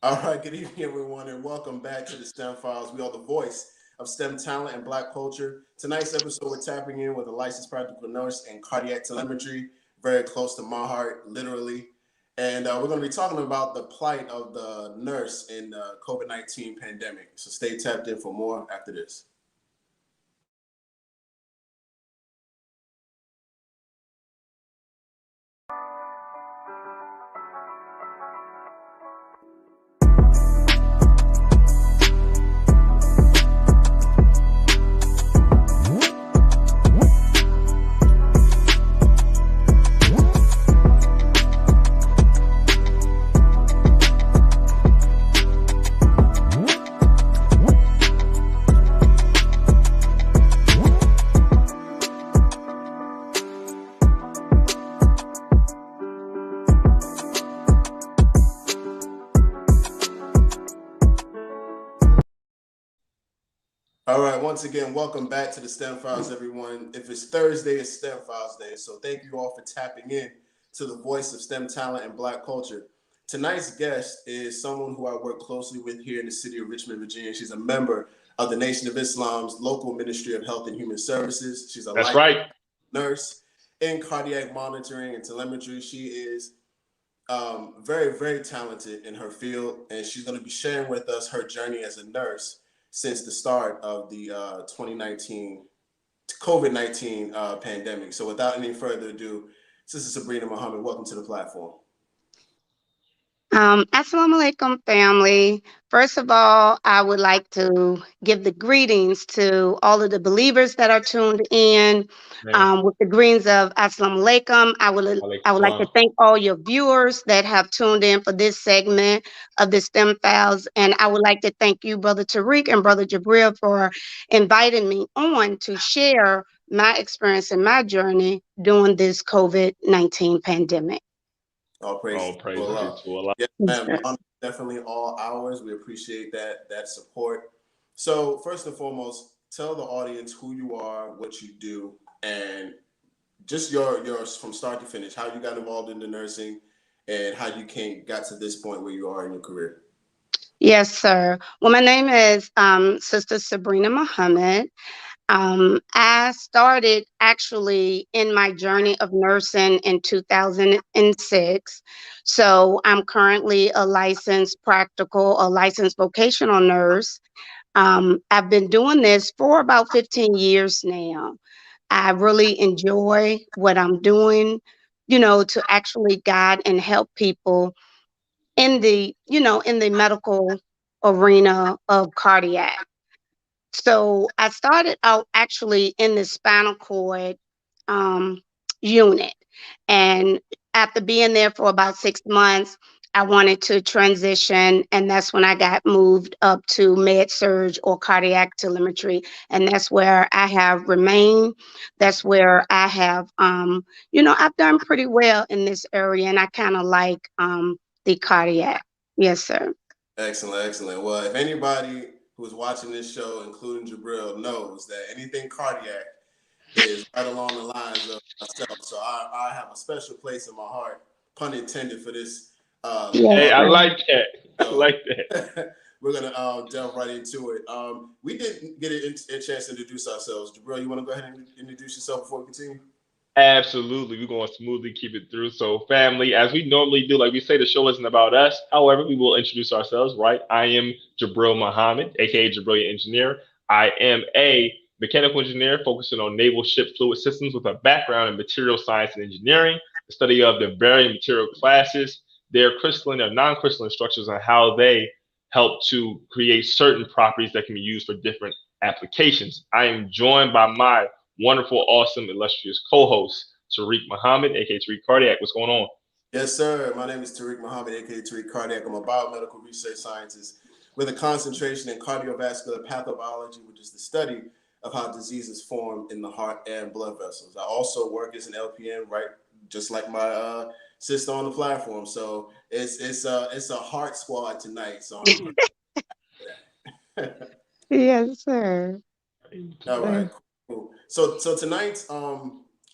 All right, good evening, everyone, and welcome back to the STEM Files. We are the voice of STEM talent and Black culture. Tonight's episode, we're tapping in with a licensed practical nurse in cardiac telemetry, very close to my heart, literally. And we're going to be talking about the plight of the nurse in the COVID-19 pandemic. So stay tapped in for more after this. All right, once again, welcome back to the STEM Files, everyone. If it's Thursday, it's STEM Files Day. So thank you all for tapping in to the voice of STEM talent and Black culture. Tonight's guest is someone who I work closely with here in the city of Richmond, Virginia. She's a member of the Nation of Islam's local Ministry of Health and Human Services. She's a That's licensed right. nurse in cardiac monitoring and telemetry. She is very, very talented in her field, and she's going to be sharing with us her journey as a nurse since the start of the 2019 COVID-19 pandemic. So, without any further ado, Sister Sabrina Muhammad, welcome to the platform. Assalamu alaikum, family. First of all, I would like to give the greetings to all of the believers that are tuned in Man, with the greetings of Assalamu alaikum. I Alaikum would like to salam. thank all your viewers that have tuned in for this segment of the STEM Files. And I would like to thank you, Brother Tariq and Brother Jabril, for inviting me on to share my experience and my journey during this COVID-19 pandemic. All praise All to praise be Allah. to Allah. Yes, Yes, ma'am. sir. The honor is definitely all ours. We appreciate that support. So, first and foremost, tell the audience who you are, what you do, and just yours from start to finish, how you got involved in the nursing and how you got to this point where you are in your career. Yes, sir. Well, my name is Sister Sabrina Muhammad. I started actually in my journey of nursing in 2006. So I'm currently a licensed vocational nurse. I've been doing this for about 15 years now. I really enjoy what I'm doing, to actually guide and help people in the medical arena of cardiac. So I started out actually in the spinal cord um, unit. And after being there for about 6 months, I wanted to transition. And that's when I got moved up to med surge or cardiac telemetry. And that's where I have remained. That's where I have, I've done pretty well in this area. And I kind of like the cardiac. Yes, sir. Excellent, excellent. Well, if anybody who's watching this show, including Jabril, knows that anything cardiac is right along the lines of myself. So I have a special place in my heart, pun intended, for this Yes, Hey, line. I sir. like that. I So like that. we're gonna delve right into it. We didn't get a chance to introduce ourselves. Jabril, you want to go ahead and introduce yourself before we continue? Absolutely. We're going to smoothly keep it through. So, family, as we normally do, like we say, the show isn't about us. However, we will introduce ourselves, right? I am Jabril Muhammad, aka Jabrilliant Engineer. I am a mechanical engineer focusing on naval ship fluid systems with a background in material science and engineering, the study of the varying material classes, their crystalline or non crystalline structures, and how they help to create certain properties that can be used for different applications. I am joined by my wonderful, awesome, illustrious co-host, Tariq Muhammad, aka Tariq Cardiac. What's going on? Yes, sir. My name is Tariq Muhammad, aka Tariq Cardiac. I'm a biomedical research scientist with a concentration in cardiovascular pathobiology, which is the study of how diseases form in the heart and blood vessels. I also work as an LPN, right, just like my sister on the platform. So it's a heart squad tonight. So I'm pretty for that. Yes, sir. All right, cool. So tonight's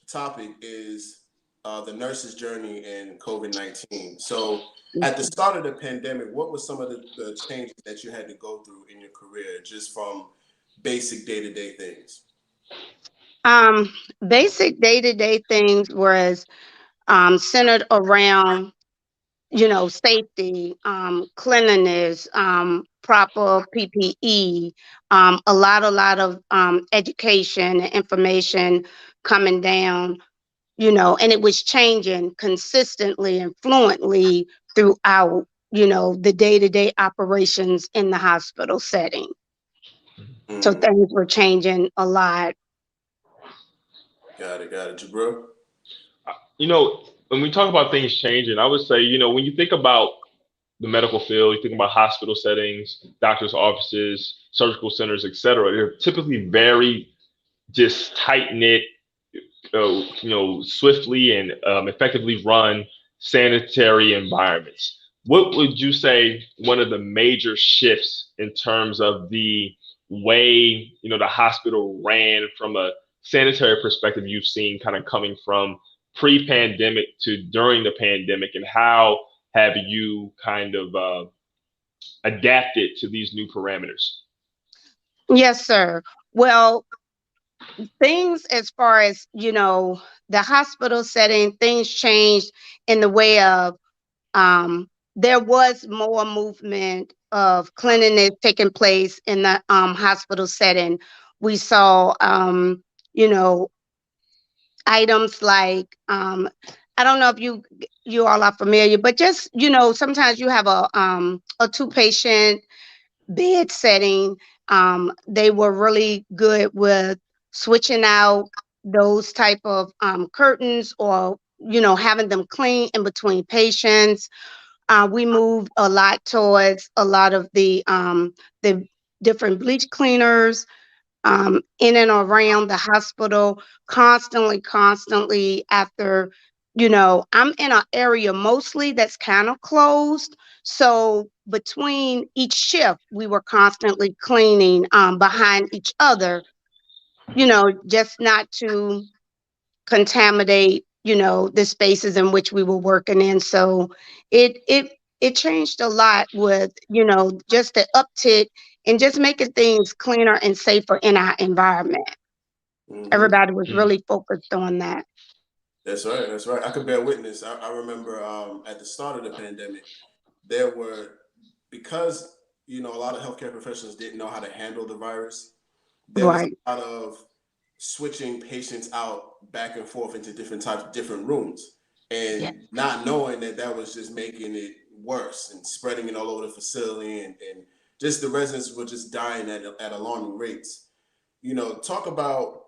topic is the nurse's journey in COVID-19. So at the start of the pandemic, what were some of the changes that you had to go through in your career, just from basic day-to-day things? Um, Basic day-to-day things was centered around, safety, cleanliness, proper PPE, a lot of education and information coming down, and it was changing consistently and fluently throughout, the day-to-day operations in the hospital setting. So Mm, things were changing a lot. got it. Jabril? You know, when we talk about things changing, I would say, when you think about the medical field, you think about hospital settings, doctors' offices, surgical centers, etc. They're typically very just tight knit, swiftly and effectively run sanitary environments. What would you say one of the major shifts in terms of the way the hospital ran from a sanitary perspective you've seen kind of coming from pre-pandemic to during the pandemic, and how have you kind of adapted to these new parameters? Yes, sir. Well, things as far as, the hospital setting, things changed in the way of, there was more movement of cleanliness taking place in the hospital setting. We saw, you know, items like, I don't know if you all are familiar, but just, sometimes you have a two patient bed setting. They were really good with switching out those type of curtains, or having them clean in between patients. We moved a lot towards a lot of the different bleach cleaners in and around the hospital, constantly after, I'm in an area mostly that's kind of closed. So between each shift, we were constantly cleaning behind each other, just not to contaminate, the spaces in which we were working in. So it changed a lot with, just the uptick and just making things cleaner and safer in our environment. Hmm. Everybody was Mm. really focused on that. That's right. That's right. I could bear witness. I remember at the start of the pandemic, there were, because a lot of healthcare professionals didn't know how to handle the virus. There was Right. a lot of switching patients out back and forth into different rooms, Yeah. and not knowing that that was just making it worse and spreading it all over the facility, and just the residents were just dying at alarming rates. Talk about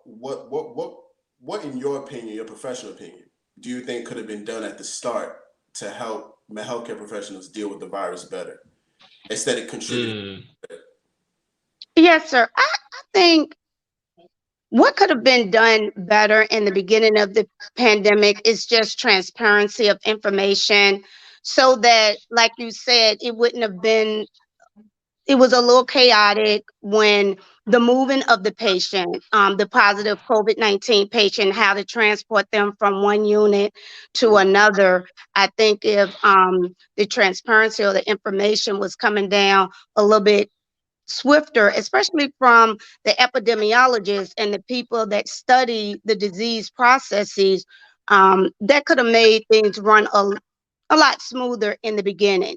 what in your opinion, your professional opinion, do you think could have been done at the start to help healthcare professionals deal with the virus better instead of contributing? Mm. Yes, sir. I think what could have been done better in the beginning of the pandemic is just transparency of information, so that, like you said, it was a little chaotic when the moving of the patient, the positive COVID-19 patient, how to transport them from one unit to another. I think if the transparency or the information was coming down a little bit swifter, especially from the epidemiologists and the people that study the disease processes, that could have made things run a lot smoother in the beginning.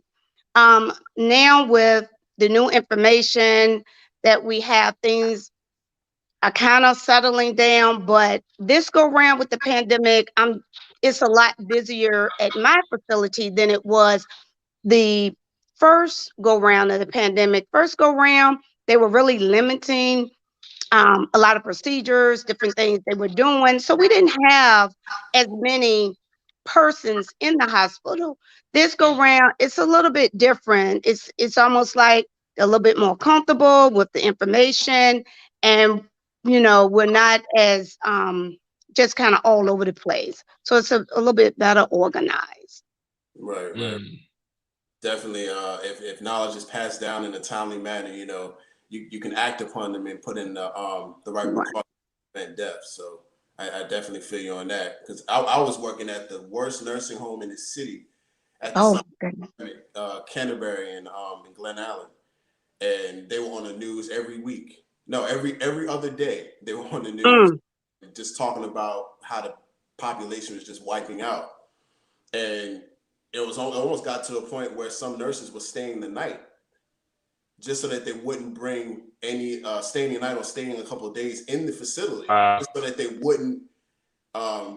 Now with the new information that we have, things are kind of settling down. But this go round with the pandemic, it's a lot busier at my facility than it was the first go round of the pandemic. First go round, they were really limiting a lot of procedures, different things they were doing. So we didn't have as many persons in the hospital. This go round, it's a little bit different. It's almost like a little bit more comfortable with the information, and we're not as just kind of all over the place. So it's a little bit better organized. Right, right. Mm. Definitely. If knowledge is passed down in a timely manner, you can act upon them and put in the right Right. precautions to prevent death. So I definitely feel you on that because I was working at the worst nursing home in the city at the Oh, summer, goodness. Canterbury and Glen Allen, and they were on the news every week. No, every other day they were on the news, Mm, just talking about how the population was just wiping out, and it almost got to a point where some nurses were staying the night just so that they wouldn't bring any staying the night or staying a couple of days in the facility, just so that they wouldn't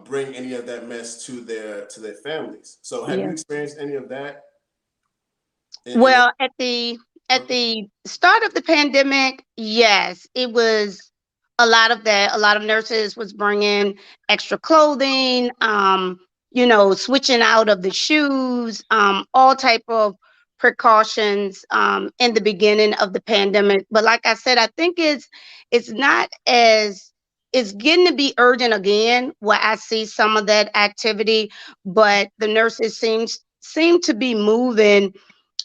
bring any of that mess to their families. So, have you yeah. experienced any of that? In Well, at the start of the pandemic, yes, it was a lot of that. A lot of nurses was bringing extra clothing, switching out of the shoes, all type of precautions in the beginning of the pandemic. But like I said, I think it's not as it's getting to be urgent again where I see some of that activity, but the nurses seem to be moving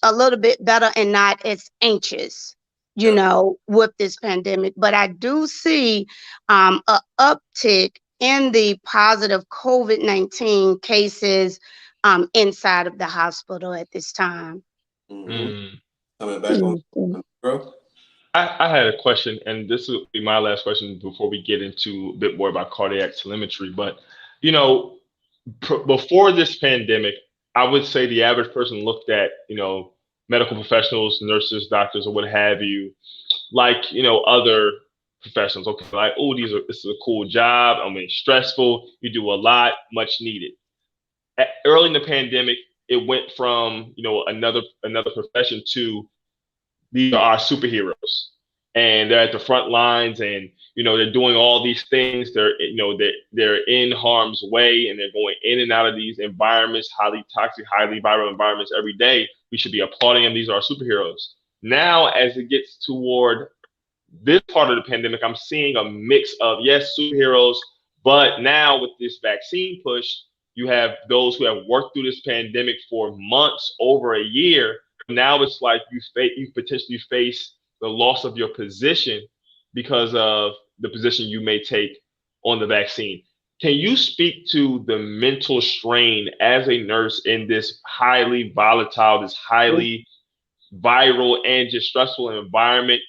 a little bit better and not as anxious, yeah. with this pandemic. But I do see a uptick in the positive COVID-19 cases inside of the hospital at this time. Mm-hmm. Mm. Coming back Yes, sir. on bro. I had a question, and this will be my last question before we get into a bit more about cardiac telemetry. But, you know, before this pandemic, I would say the average person looked at, medical professionals, nurses, doctors, or what have you, like, other professionals. Okay, like, oh, this is a cool job. I mean, stressful. You do a lot, much needed. Early in the pandemic, it went from, another profession to these are our superheroes, and they're at the front lines, and they're doing all these things. They're in harm's way, and they're going in and out of these environments, highly toxic, highly viral environments every day. We should be applauding them. These are our superheroes. Now, as it gets toward this part of the pandemic, I'm seeing a mix of, yes, superheroes, but now with this vaccine push, you have those who have worked through this pandemic for months, over a year. Now it's like you potentially face the loss of your position because of the position you may take on the vaccine. Can you speak to the mental strain as a nurse in this highly volatile, this highly viral and just stressful environment,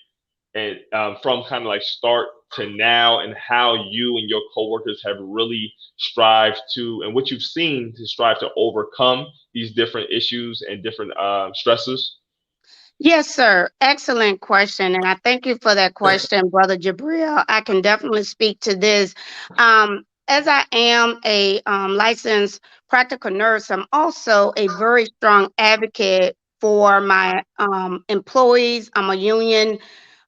and from kind of like start to now, and how you and your coworkers have really strived to, and what you've seen to strive to overcome these different issues and different stresses? Yes, sir. Excellent question. And I thank you for that question, Brother Jabril. I can definitely speak to this. As I am a licensed practical nurse, I'm also a very strong advocate for my employees. I'm a union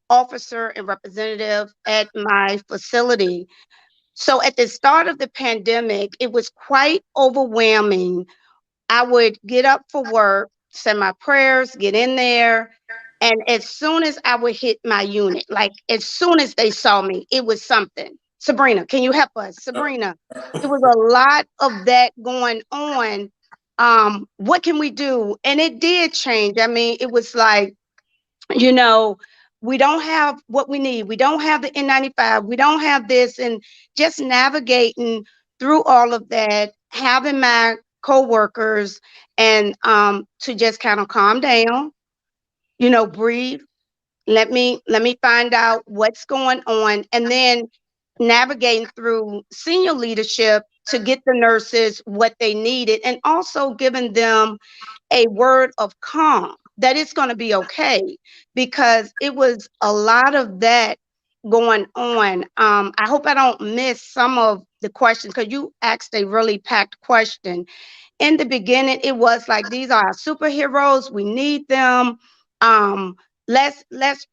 officer and representative at my facility. So at the start of the pandemic, it was quite overwhelming. I would get up for work, say my prayers, get in there. And as soon as I would hit my unit, like as soon as they saw me, it was something. Sabrina, can you help us? Sabrina, it was a lot of that going on. What can we do? And it did change. I mean, it was like, you know, we don't have what we need. We don't have the N95. We don't have this. And just navigating through all of that, having my coworkers and to just kind of calm down, breathe. Let me find out what's going on. And then navigating through senior leadership to get the nurses what they needed and also giving them a word of calm that it's going to be okay because it was a lot of that going on. I hope I don't miss some of the questions because you asked a really packed question. In the beginning, it was like these are our superheroes. We need them. Um, let's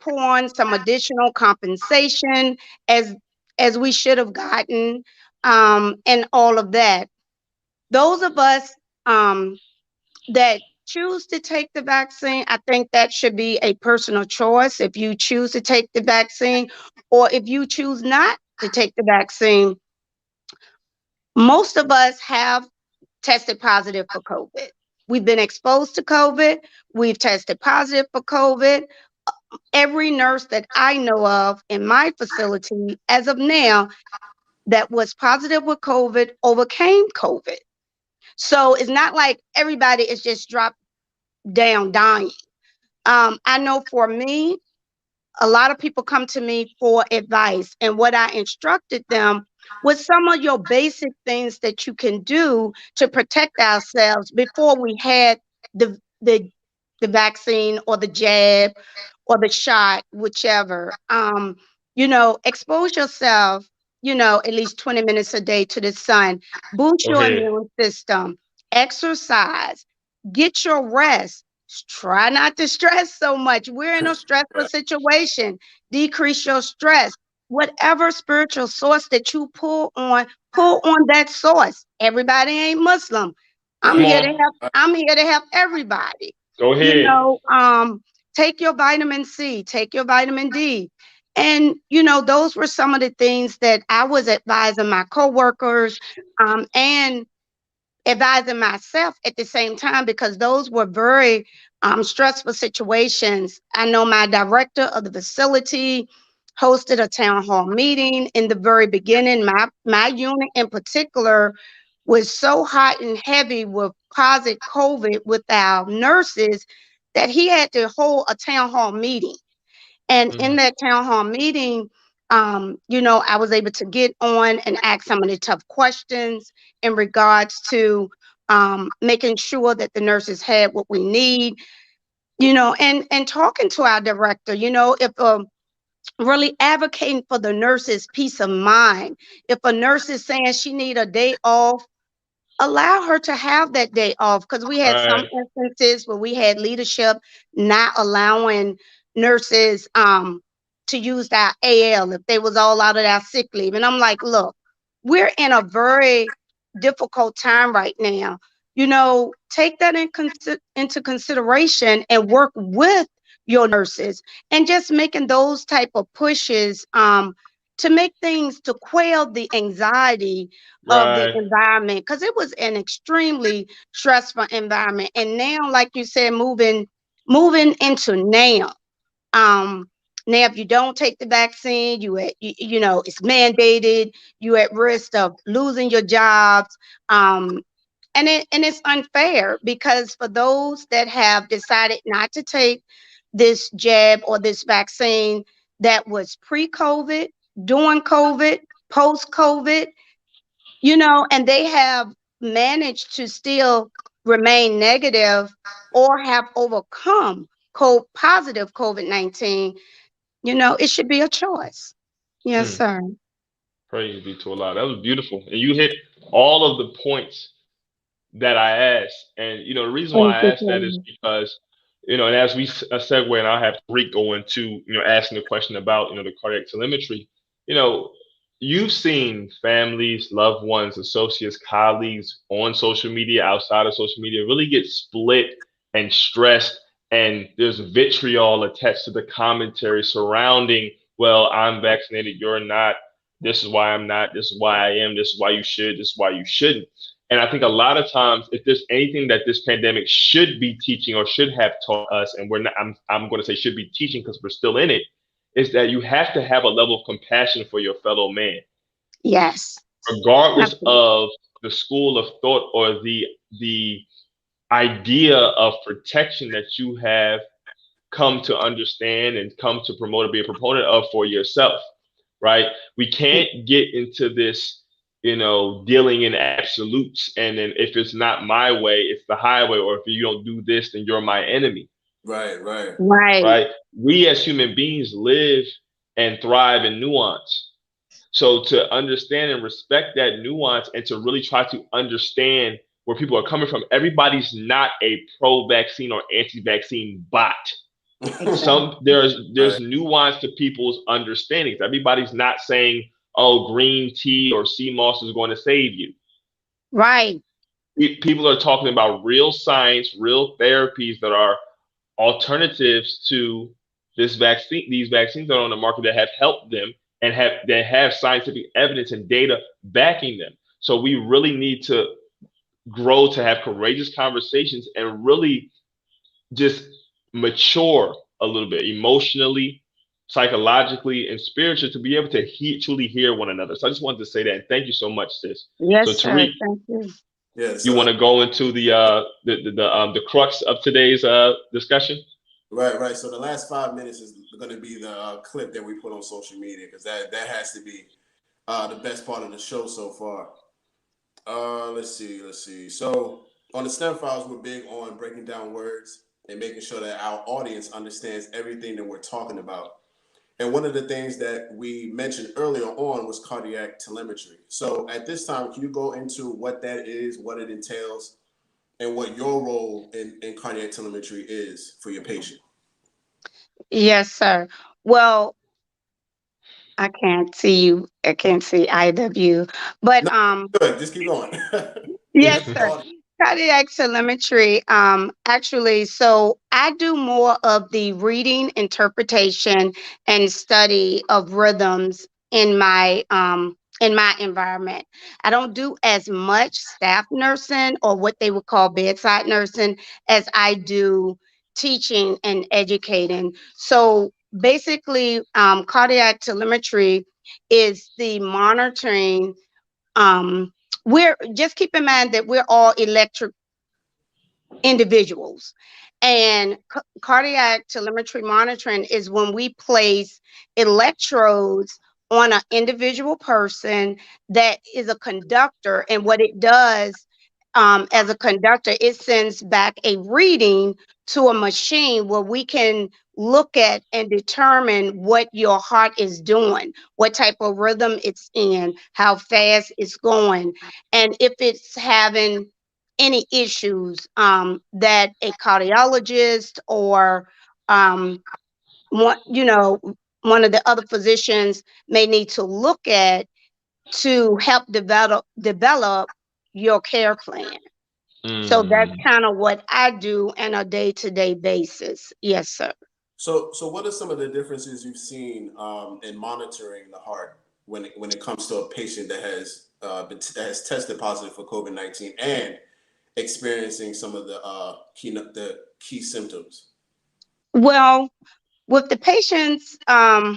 pour on some additional compensation as as we should have gotten, and all of that. Those of us um, that choose to take the vaccine, I think that should be a personal choice. If you choose to take the vaccine, or if you choose not to take the vaccine, most of us have tested positive for COVID. We've been exposed to COVID. We've tested positive for COVID. Every nurse that I know of in my facility, as of now, that was positive with COVID overcame COVID. So it's not like everybody is just dropped down dying. I know for me, a lot of people come to me for advice, and what I instructed them was some of your basic things that you can do to protect ourselves before we had the the the vaccine or the jab or the shot, whichever. Expose yourself, at least 20 minutes a day to the sun, boost Go your ahead. immune system, exercise, get your rest. Try not to stress so much. We're in a stressful Right. situation. Decrease your stress. Whatever spiritual source that you pull on that source. Everybody ain't Muslim. I'm Come Right. here to on. help. I'm here to help everybody. Go You ahead. know, um, take your vitamin C, take your vitamin D. And those were some of the things that I was advising my coworkers, and advising myself at the same time, because those were very stressful situations. I know my director of the facility hosted a town hall meeting in the very beginning. My unit in particular was so hot and heavy with positive COVID with our nurses that he had to hold a town hall meeting. And in Mhm. that town hall meeting, I was able to get on and ask some of the tough questions in regards to making sure that the nurses had what we need, and talking to our director, if really advocating for the nurses' peace of mind. If a nurse is saying she need a day off, allow her to have that day off, because we had some Right. instances where we had leadership not allowing nurses to use that AL if they was all out of that sick leave. And I'm like, look, we're in a very difficult time right now. Take that into consideration and work with your nurses, and just making those type of pushes to make things to quell the anxiety of the Right. environment, because it was an extremely stressful environment. And now, like you said, moving into um now, if you don't take the vaccine, it's mandated, you at risk of losing your jobs. Um and it's unfair, because for those that have decided not to take this jab or this vaccine, that was pre-COVID, during COVID, post-COVID, and they have managed to still remain negative or have overcome positive COVID-19, it should be a choice. Yes, Mm. sir. Praise be to Allah. That was beautiful. And you hit all of the points that I asked. And, the reason why Thank I you, asked that is sir. because, and as we segue, and I'll have Tariq go into, asking the question about, the cardiac telemetry, you know, you've seen families, loved ones, associates, colleagues on social media, outside of social media, really get split and stressed. And there's vitriol attached to the commentary surrounding, well, I'm vaccinated, you're not. This is why I'm not. This is why I am. This is why you should. This is why you shouldn't. And I think a lot of times, if there's anything that this pandemic should be teaching or should have taught us, and we're not, I'm going to say should be teaching because we're still in it, is that you have to have a level of compassion for your fellow man, Yes, regardless absolutely. of the school of thought or the idea of protection that you have come to understand and come to promote or be a proponent of for yourself, right? We can't get into this, dealing in absolutes. And then if it's not my way, it's the highway. Or if you don't do this, then you're my enemy, Right. Right. Right. right? We as human beings live and thrive in nuance. So to understand and respect that nuance and to really try to understand where people are coming from, everybody's not a pro-vaccine or anti-vaccine bot. Exactly. There's Right. nuance to people's understandings. Everybody's not saying, oh, green tea or sea moss is going to save you. Right. People are talking about real science, real therapies that are alternatives to this vaccine, these vaccines that are on the market that have helped them and have scientific evidence and data backing them. So we really need to grow to have courageous conversations and really just mature a little bit emotionally, psychologically and spiritually to be able to truly hear one another. So I just wanted to say that, and thank you so much, sis. So Yes, sir. Tariq, Thank you. Yeah. you So want to go into the crux of today's discussion? right. So the last 5 minutes is going to be the clip that we put on social media, because that has to be the best part of the show so far. Let's see. So on the STEM files, we're big on breaking down words and making sure that our audience understands everything that we're talking about. And one of the things that we mentioned earlier on was cardiac telemetry. So at this time, can you go into what that is, what it entails, and what your role in cardiac telemetry is for your patient? Yes, sir. Well, I can't see you. I can't see either of you. But No, good. Just keep going. yes, Just for the sir. audience. Cardiac telemetry. Actually, so I do more of the reading, interpretation, and study of rhythms in my environment. I don't do as much staff nursing or what they would call bedside nursing as I do teaching and educating. So basically, cardiac telemetry is the monitoring. We're just keep in mind that we're all electric individuals. And cardiac telemetry monitoring is when we place electrodes on an individual person that is a conductor. And what it does, as a conductor, it sends back a reading to a machine where we can look at and determine what your heart is doing, what type of rhythm it's in, how fast it's going, and if it's having any issues that a cardiologist or um, one, one of the other physicians may need to look at to help develop your care plan. So that's Mm. kind of what I do on a day-to-day basis. Yes, sir. So what are some of the differences you've seen in monitoring the heart when it comes to a patient that has that has tested positive for COVID-19 and experiencing some of the key symptoms? Well, with the patients, I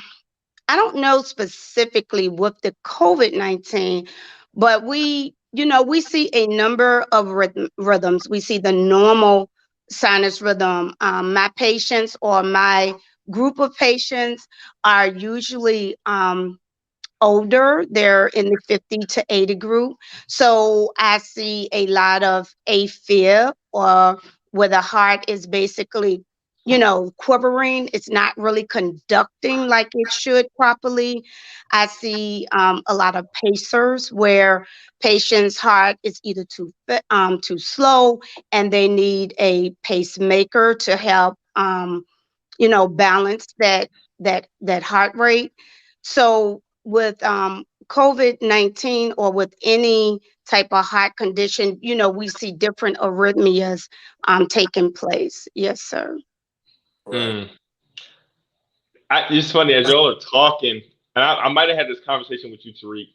don't know specifically with the COVID-19, but we see a number of rhythms. We see the normal sinus rhythm. My patients or my group of patients are usually older. They're in the 50 to 80 group. So I see a lot of AFib, or where the heart is basically, quivering. It's not really conducting like it should properly. I see a lot of pacers where patient's heart is either too slow and they need a pacemaker to help balance that heart rate. So with COVID-19 or with any type of heart condition, we see different arrhythmias taking place. Yes, sir. Right. Mm. It's funny as y'all are talking, and I might have had this conversation with you, Tariq,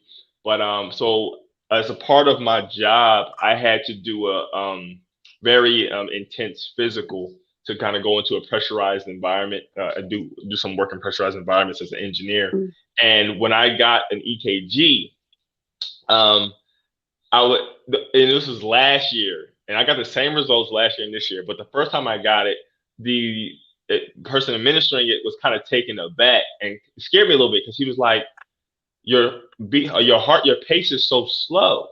but so as a part of my job, I had to do a very intense physical to kind of go into a pressurized environment, do some work in pressurized environments as an engineer. Mm. And when I got an EKG, um, I would, and this was last year, and I got the same results last year and this year. But the first time I got it, the person administering it was kind of taken aback and scared me a little bit because he was like, your heart, your pace is so slow."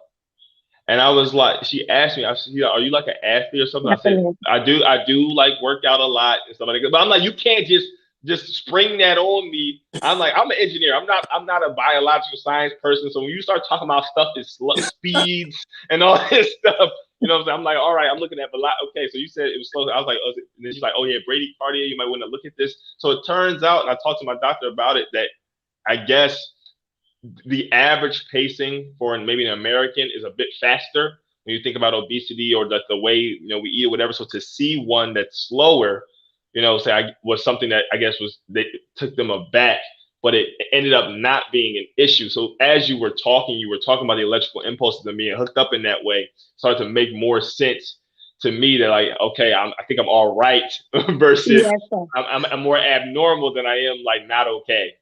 And I was like, she asked me, I said, "Are you like an athlete or something?" I said, Definitely. I do like work out a lot and stuff like that. But I'm like, you can't just spring that on me. I'm like, I'm an engineer. I'm not a biological science person. So when you start talking about stuff is speeds and all this stuff, what I'm saying? I'm like, all right, I'm looking at the lot. Okay, so you said it was slow. I was like, oh, and then she's like, oh yeah, bradycardia. You might want to look at this. So it turns out, and I talked to my doctor about it, that I guess the average pacing for maybe an American is a bit faster when you think about obesity or the way we eat or whatever. So to see one that's slower, was something that I guess they took them aback, but it ended up not being an issue. So as you were talking about the electrical impulses and being hooked up in that way, started to make more sense to me they're like, okay, I think I'm all right versus Yes, sir. I'm more abnormal than I am like not okay.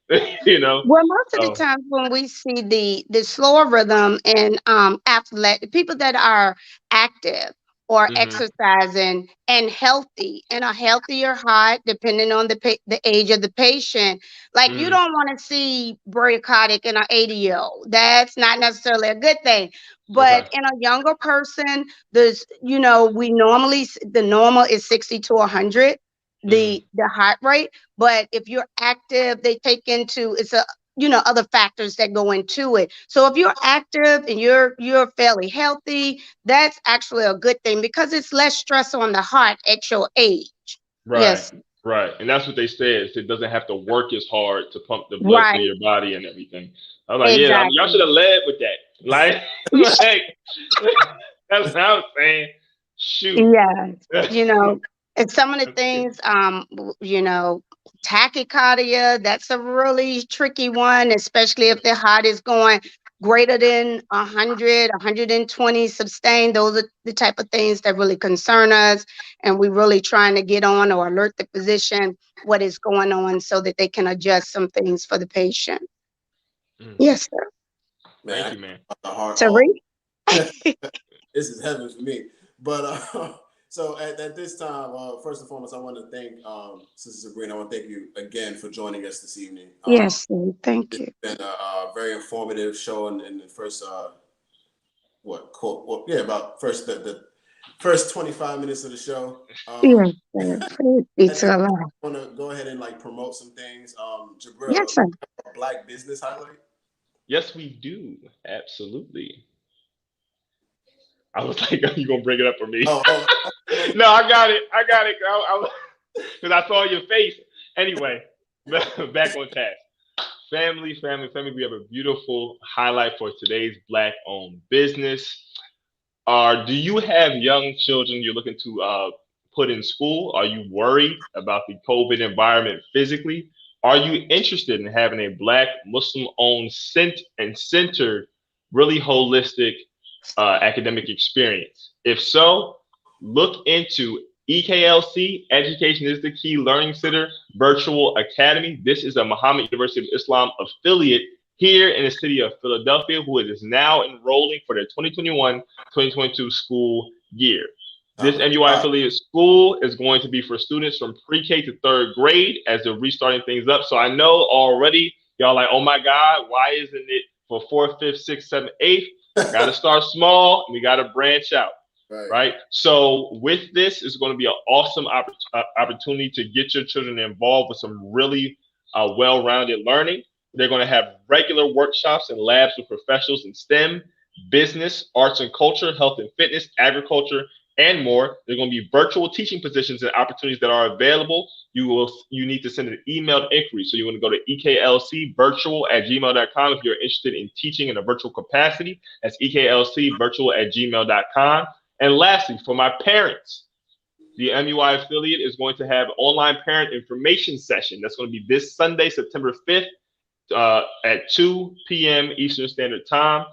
You know. Well, most of the So times when we see the slower rhythm in athletic people that are active or hmm exercising and healthy in a healthier heart, depending on the age of the patient, like you hmm don't want to see bradycardic in an 80-year-old. That's not necessarily a good thing. But okay. in a younger person, there's we normally the normal is 60 to 100 hmm the heart rate. But if you're active, they take into it's a other factors that go into it. So if you're active and you're fairly healthy, that's actually a good thing because it's less stress on the heart at your age. Right, Yes. right, and that's what they said. Is it doesn't have to work as hard to pump the blood through Right. your body and everything. I was like, yeah, y'all Exactly. should have led with that. Like, like that's what I was saying. Shoot. Yeah. That's You know, and some of the it. things, tachycardia, that's a really tricky one, especially if the heart is going greater than 100, 120 sustained. Those are the type of things that really concern us. And we're really trying to get on or alert the physician what is going on so that they can adjust some things for the patient. Mm, Yes, sir. Man, thank I you, can man. the heart all. Tariq? This is heaven for me. But so at this time, first and foremost, I want to thank Sister Sabrina. I want to thank you again for joining us this evening. Yes, sir. Thank It's you. been a very informative show in the first about the first 25 minutes of the show. Yes, sir. Praise be At to this Allah. I want to go ahead and like promote some things. Jabril, Yes, sir. a Black business highlight. Yes, we do. Absolutely. I was like, are you gonna bring it up for me? Oh, oh, No, I got it. I got it. Because I saw your face. Anyway, back on task. Family, family, family. We have a beautiful highlight for today's Black-owned business. Do you have young children you're looking to put in school? Are you worried about the COVID environment physically? Are you interested in having a Black Muslim-owned and centered, really holistic academic experience? If so, look into EKLC, Education is the Key Learning Center Virtual Academy. This is a Muhammad University of Islam affiliate here in the city of Philadelphia, who is now enrolling for their 2021-2022 school year. This MUI affiliate school is going to be for students from pre-K to third grade as they're restarting things up. So I know already y'all like, oh my God, why isn't it for fourth, fifth, sixth, seventh, eighth? Got to start small and we got to branch out. Right. So with this, it's going to be an awesome opportunity to get your children involved with some really well-rounded learning. They're going to have regular workshops and labs with professionals in STEM, business, arts and culture, health and fitness, agriculture, and more. There's going to be virtual teaching positions and opportunities that are available. You need to send an emailed inquiry. So you want to go to eklcvirtual@gmail.com if you're interested in teaching in a virtual capacity. That's eklcvirtual@gmail.com. And lastly, for my parents, the MUI affiliate is going to have online parent information session. That's going to be this Sunday, September 5th at 2 p.m. Eastern Standard Time.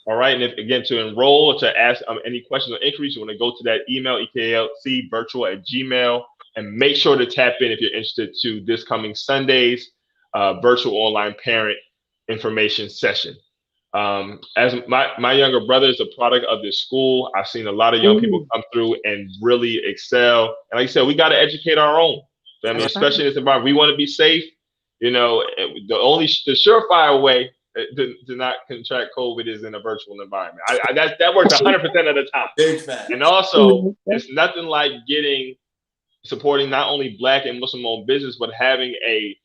All right. And if, again, to enroll or to ask any questions or inquiries, you want to go to that email, eklcvirtual@gmail, and make sure to tap in if you're interested to this coming Sunday's virtual online parent information session. As my younger brother is a product of this school, I've seen a lot of young people Mhm. come through and really excel. And like I said, we got to educate our own. I mean, That's right. especially in this environment, we want to be safe. The surefire way to not contract COVID is in a virtual environment. That works 100% of the time. Big fact. And also, it's nothing like supporting not only Black and Muslim-owned business, but having a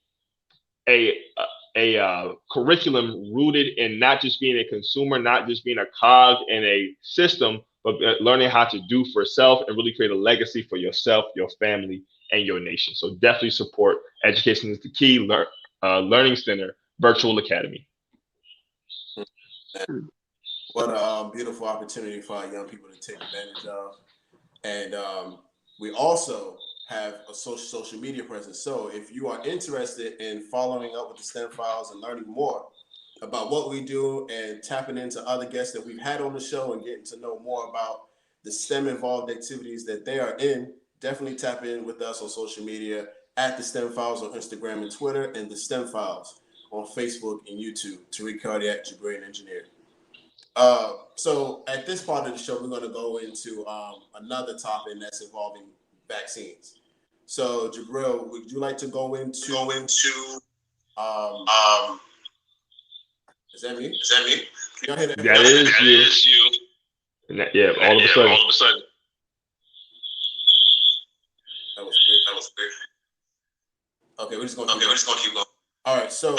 curriculum rooted in not just being a consumer, not just being a cog in a system, but learning how to do for self and really create a legacy for yourself, your family, and your nation. So definitely support Education is the Key Learning Center Virtual Academy. What a beautiful opportunity for our young people to take advantage of. And we also have a social media presence. So if you are interested in following up with the STEM Files and learning more about what we do and tapping into other guests that we've had on the show and getting to know more about the STEM involved activities that they are in, definitely tap in with us on social media at the STEM Files on Instagram and Twitter, and the STEM Files on Facebook and YouTube. Tariq Cardiac, Jabrilliant Engineer. So at this part of the show, we're going to go into another topic that's involving vaccines. So Jabril, would you like to go into um, is that me? Is that me? Y'all hear that? That is That you. is you. Yeah, all of a sudden. All of a sudden. That was weird. That was weird. Okay, we're just gonna keep going. All right, so I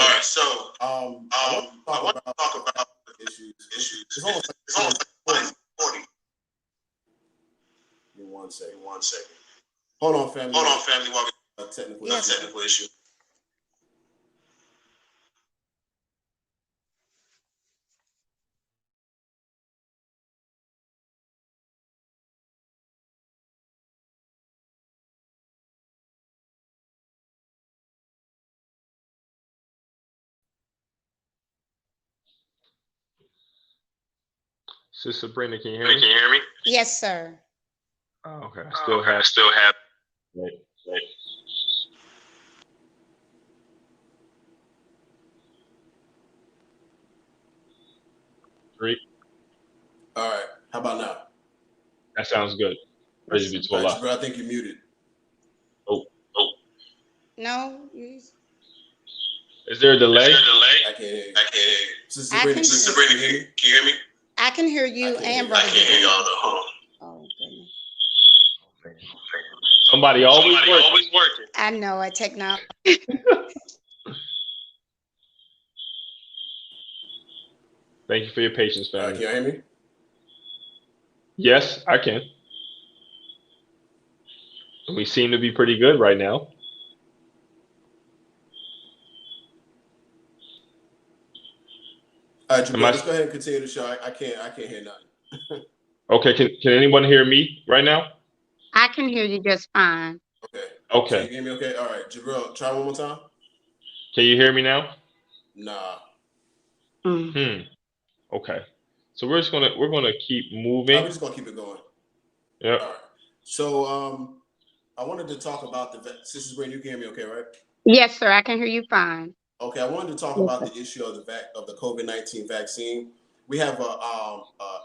want to talk about issues. It's almost like 40. Give me one second. Hold on, family. While we technical issue. Sister Sabrina, can you hear me? Yes, sir. Oh, okay. I still have. Wait. Three. All right. How about now? That sounds good. Ready to be told off. I think you're muted. Oh. No. Is there a delay? I can't hear you. Sister Sabrina, can you hear me? I can hear you and brother. I can't hear y'all though. Hold on. Oh goodness. Somebody always working. I know it. Technology. Thank you for your patience, family. Can you hear me? Yes, I can. We seem to be pretty good right now. All right, Jabril, let's go ahead and continue the show. I can't hear nothing. Okay, can anyone hear me right now? I can hear you just fine. Okay. Okay. So you hear me okay? All right, Jabril, try one more time. Can you hear me now? Nah. Okay. So we're gonna keep moving. We're just gonna keep it going. Yeah. All right. So I wanted to talk about Sister Sabrina, you can hear me okay, right? Yes, sir. I can hear you fine. Okay, I wanted to talk about the issue of the COVID-19 vaccine. We have a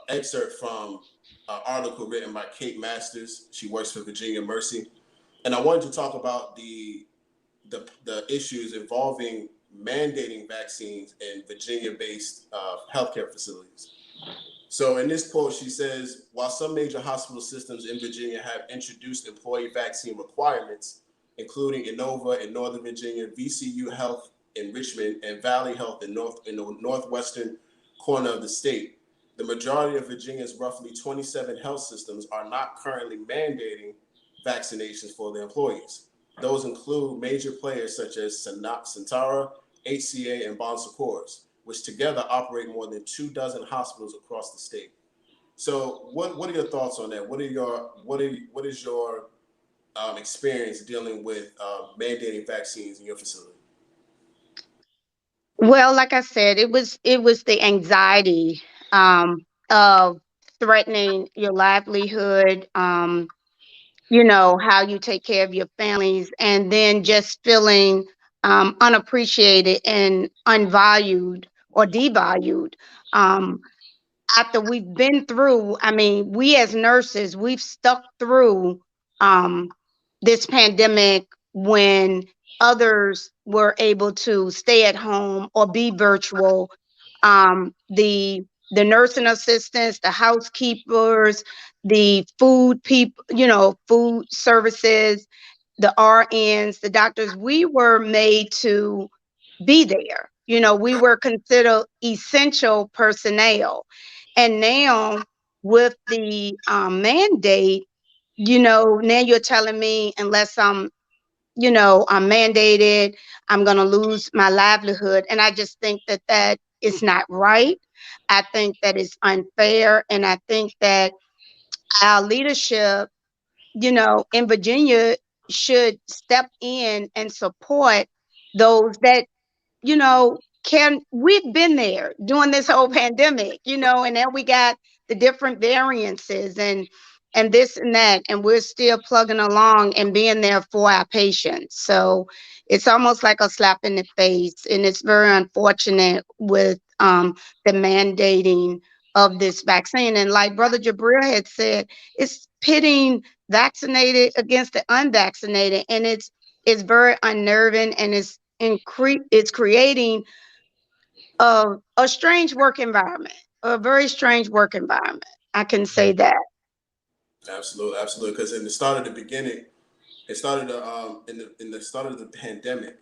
excerpt from an article written by Kate Masters. She works for Virginia Mercy, and I wanted to talk about the issues involving mandating vaccines in Virginia-based healthcare facilities. So in this quote, she says, while some major hospital systems in Virginia have introduced employee vaccine requirements, including Inova in Northern Virginia, VCU Health in Richmond, and Valley Health in the northwestern corner of the state, the majority of Virginia's roughly 27 health systems are not currently mandating vaccinations for their employees. Those include major players such as Centara, HCA, and Bon Secours, which together operate more than 24 hospitals across the state. So, what are your thoughts on that? What is your experience dealing with mandating vaccines in your facility? Well, like I said, it was the anxiety of threatening your livelihood, how you take care of your families, and then just feeling unappreciated and unvalued or devalued. Um, After we've been through, I mean, we as nurses, we've stuck through um, this pandemic when others were able to stay at home or be virtual. The nursing assistants, the housekeepers, the food people, food services, the RNs, the doctors, we were made to be there. We were considered essential personnel. And now with the mandate, now you're telling me unless I'm mandated, I'm going to lose my livelihood. And I just think that that is not right. I think that is unfair. And I think that our leadership, in Virginia should step in and support those that we've been there during this whole pandemic, and then we got the different variances and this and that, and we're still plugging along and being there for our patients. So it's almost like a slap in the face, and it's very unfortunate with the mandating of this vaccine. And like Brother Jabril had said, it's pitting vaccinated against the unvaccinated, and it's very unnerving, and it's creating a strange work environment, a very strange work environment. I can say that. Absolutely, absolutely. Because in the start of the beginning, it started in the start of the pandemic.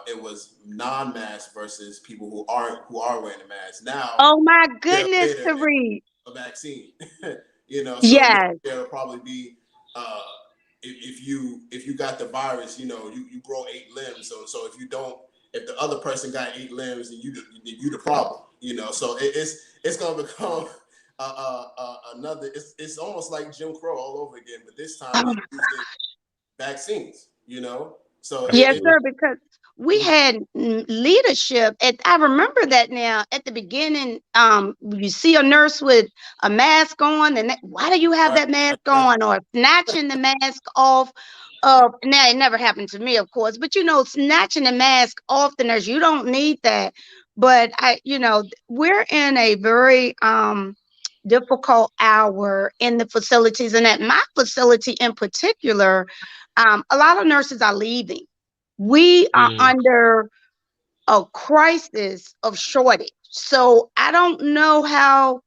It was non-mask versus people who are wearing a mask. Now, Oh my a year goodness, later, it's Tariq. a vaccine. You know, so Yes. there'll probably be uh, if you got the virus, you know, you grow 8 limbs. So if the other person got 8 limbs, and you the problem. You know, so it's gonna become another. It's almost like Jim Crow all over again, but this time it's using vaccines. You know, so Yes, Absolutely. sir, because we had leadership. I remember that now at the beginning. You see a nurse with a mask on, and why do you have right, that mask on? Or snatching the mask off of, now it never happened to me, of course, but snatching the mask off the nurse. You don't need that. But we're in a very difficult hour in the facilities, and at my facility in particular, a lot of nurses are leaving. We are Mm, under a crisis of shortage. So I don't know how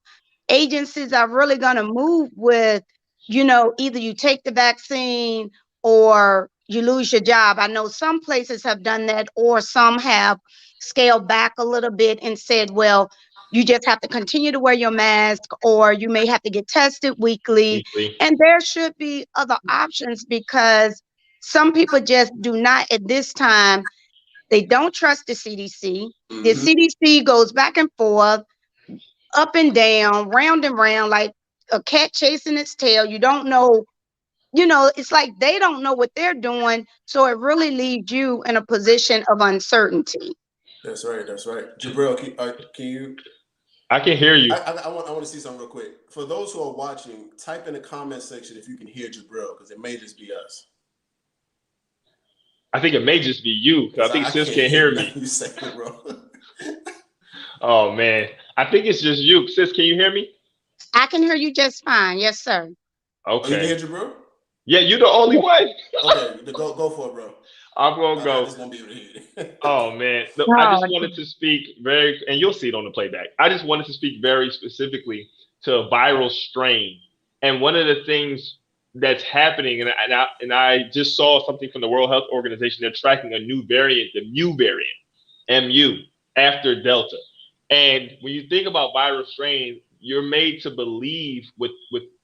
agencies are really going to move with, either you take the vaccine or you lose your job. I know some places have done that, or some have scaled back a little bit and said, well, you just have to continue to wear your mask, or you may have to get tested weekly. weekly. And there should be other options, because some people just do not at this time. They don't trust the CDC. The mm-hmm. CDC goes back and forth, up and down, round and round, like a cat chasing its tail. You don't know, it's like they don't know what they're doing. So it really leaves you in a position of uncertainty. That's right. That's right. Jabril, can you? I can hear you. I want to see something real quick. For those who are watching, type in the comment section if you can hear Jabril, because it may just be us. I think it may just be you, because Because I think I sis can't can't hear hear me. nothing you saying, bro. Oh man, I think it's just you. Sis, can you hear me? I can hear you just fine. Yes, sir. Oh, you can hear Okay. Jabril? Yeah, you're the only one. Okay, go for it, bro. I'm gonna I go. just won't be able to hear you. Oh man, look, I Oh, just wanted to speak very, and you'll see it on the playback. I just wanted to speak very specifically to a viral strain, and one of the things that's happening, and I just saw something from the World Health Organization. They're tracking a new variant, the Mu variant, MU, after Delta. And when you think about viral strains, you're made to believe with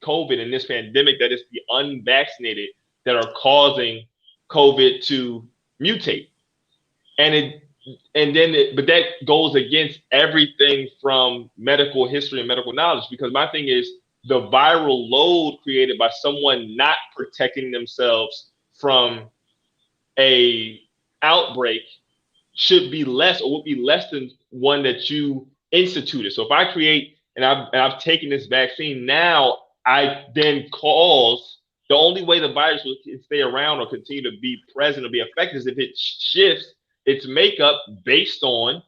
COVID and this pandemic that it's the unvaccinated that are causing COVID to mutate. And but that goes against everything from medical history and medical knowledge, because my thing is the viral load created by someone not protecting themselves from a outbreak should be less, or would be less than one that you instituted. So if I create and I've taken this vaccine, now I then cause, the only way the virus will stay around or continue to be present or be effective is if it shifts its makeup based on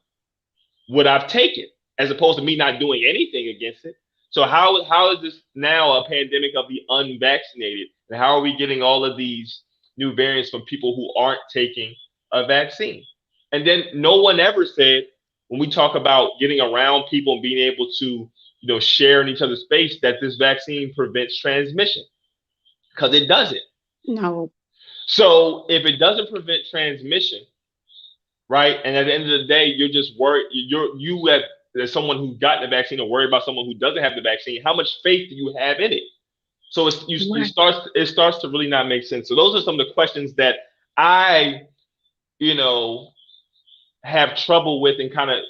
what I've taken, as opposed to me not doing anything against it. So how is this now a pandemic of the unvaccinated? And how are we getting all of these new variants from people who aren't taking a vaccine? And then no one ever said, when we talk about getting around people and being able to, share in each other's space, that this vaccine prevents transmission, because it doesn't. no. So if it doesn't prevent transmission, right? And at the end of the day, you're just worried. As someone who's gotten the vaccine, or worried about someone who doesn't have the vaccine. How much faith do you have in it? So Right. it starts to really not make sense. So those are some of the questions that I, you know, have trouble with, and kind of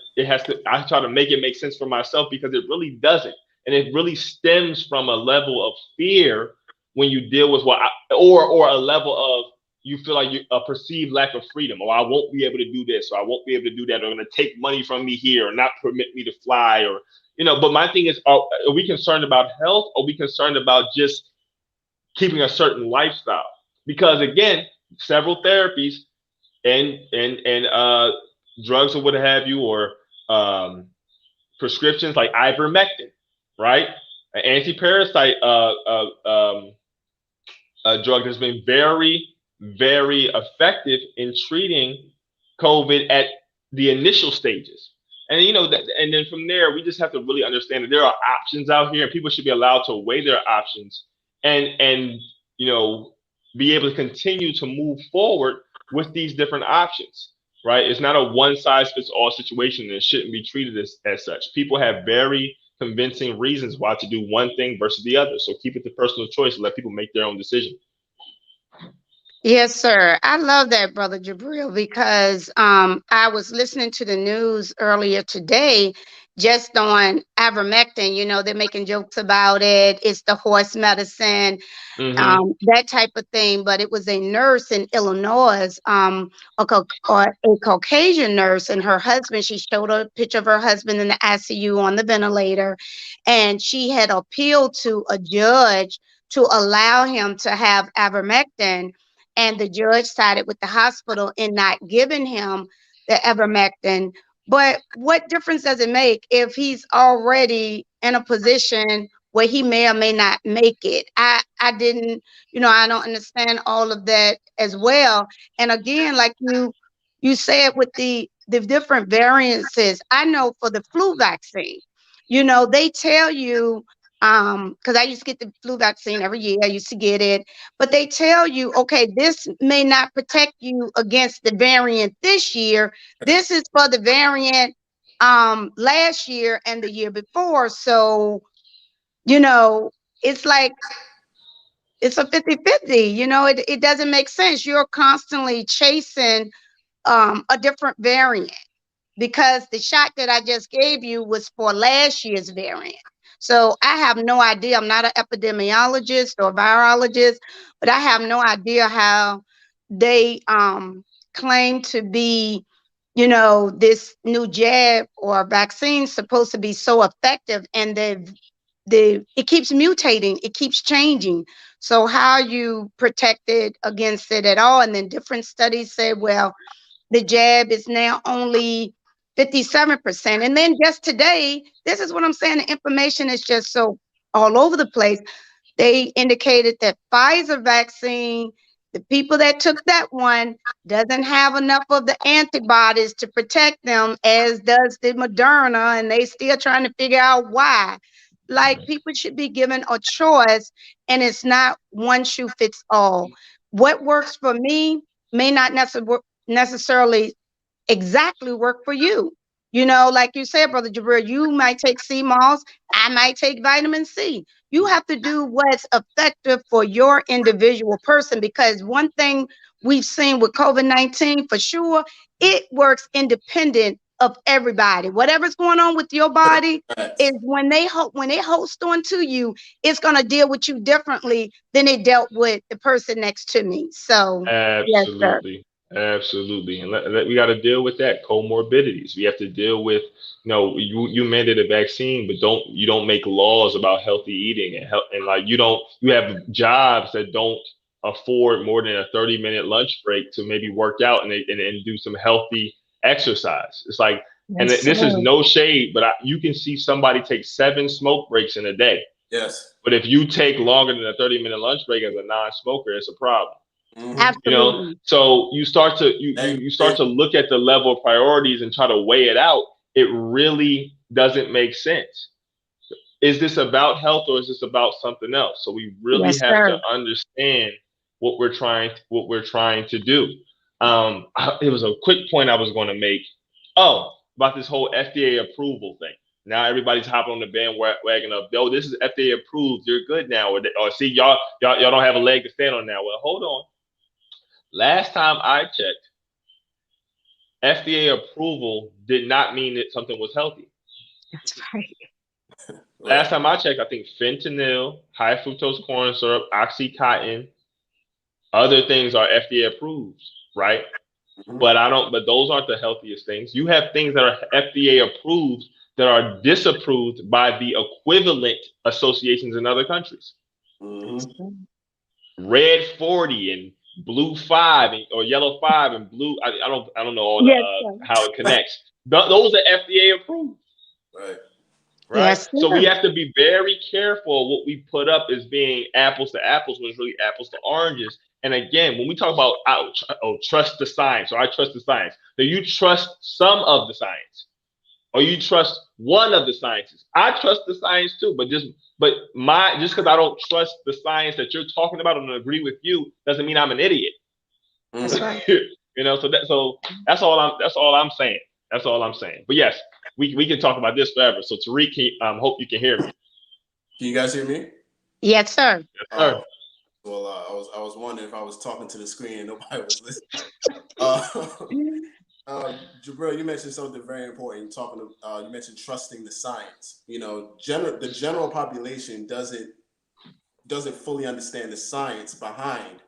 I try to make it make sense for myself, because it really doesn't, and it really stems from a level of fear when you deal with or a level of you feel like a perceived lack of freedom, or I won't be able to do this, or I won't be able to do that, or they're going to take money from me here, or not permit me to fly, or But my thing is, are we concerned about health, or are we concerned about just keeping a certain lifestyle? Because again, several therapies and drugs or what have you, or prescriptions like ivermectin, right? An anti-parasite drug that's been very, very effective in treating COVID at the initial stages. And and then from there, we just have to really understand that there are options out here, and people should be allowed to weigh their options and be able to continue to move forward with these different options. Right? It's not a one size fits all situation, and it shouldn't be treated as such. People have very convincing reasons why to do one thing versus the other. So keep it to personal choice and let people make their own decision. Yes, sir. I love that, Brother Jabril, because I was listening to the news earlier today just on ivermectin. They're making jokes about it. It's the horse medicine, that type of thing. But it was a nurse in Illinois, or a Caucasian nurse, and her husband. She showed a picture of her husband in the ICU on the ventilator, and she had appealed to a judge to allow him to have ivermectin, and the judge sided with the hospital in not giving him the ivermectin. But what difference does it make if he's already in a position where he may or may not make it? I didn't, I don't understand all of that as well. And again, like you said, with the different variances, I know for the flu vaccine, they tell you, because I used to get the flu vaccine every year. I used to get it, but they tell you, okay, this may not protect you against the variant this year. This is for the variant last year and the year before. So, it's like it's a 50-50. It doesn't make sense. You're constantly chasing a different variant, because the shot that I just gave you was for last year's variant. So I have no idea. I'm not an epidemiologist or virologist, but I have no idea how they claim to be, this new jab or vaccine supposed to be so effective, and it keeps mutating, it keeps changing. So how you protected against it at all? And then different studies say, well, the jab is now only 57%. And then just today, this is what I'm saying, the information is just so all over the place. They indicated that Pfizer vaccine, the people that took that one, doesn't have enough of the antibodies to protect them as does the Moderna, and they still trying to figure out why. Like, people should be given a choice, and it's not one shoe fits all. What works for me may not necessarily exactly work for you. Like you said, Brother Jabril, you might take sea moss, I might take vitamin C. You have to do what's effective for your individual person, because one thing we've seen with COVID-19 for sure, it works independent of everybody. Whatever's going on with your body is when it hosts onto you, it's going to deal with you differently than it dealt with the person next to me. So, yes, sir. Absolutely. And we got to deal with that comorbidities. We have to deal with, you mandate a vaccine, but you don't make laws about healthy eating and like you have jobs that don't afford more than a 30-minute lunch break to maybe work out and do some healthy exercise. It's like, and this is no shade, but you can see somebody take 7 smoke breaks in a day. Yes. But if you take longer than a 30-minute lunch break as a non-smoker, it's a problem. Absolutely. So you start to look at the level of priorities and try to weigh it out. It really doesn't make sense. Is this about health, or is this about something else? So we really have to understand what we're trying to do. It was a quick point I was going to make. About this whole FDA approval thing. Now everybody's hopping on the bandwagon of, this is FDA approved, you're good now. Or see, y'all don't have a leg to stand on now. Well, hold on. Last time I checked, FDA approval did not mean that something was healthy. That's right. Last time I checked, I think fentanyl, high fructose corn syrup, Oxycontin, Other things are FDA approved, right? But those aren't the healthiest things. You have things that are FDA approved that are disapproved by the equivalent associations in other countries. Red 40 and blue 5 or yellow 5 and blue. I don't know all the how it connects. Those are FDA approved. Right. Yes, so we have to be very careful what we put up as being apples to apples when it's really apples to oranges. And again, when we talk about trust the science, or I trust the science, do you trust some of the science, or you trust one of the sciences? I trust the science too, but just because I don't trust the science that you're talking about and agree with you doesn't mean I'm an idiot. That's right. So that's all I'm saying. That's all I'm saying. But yes, we can talk about this forever. So Tariq, hope you can hear me. Can you guys hear me? Yes, sir. Yes, sir. Well, I was wondering if I was talking to the screen and nobody was listening. Jabril, you mentioned something very important. You mentioned trusting the science. The general population doesn't fully understand the science behind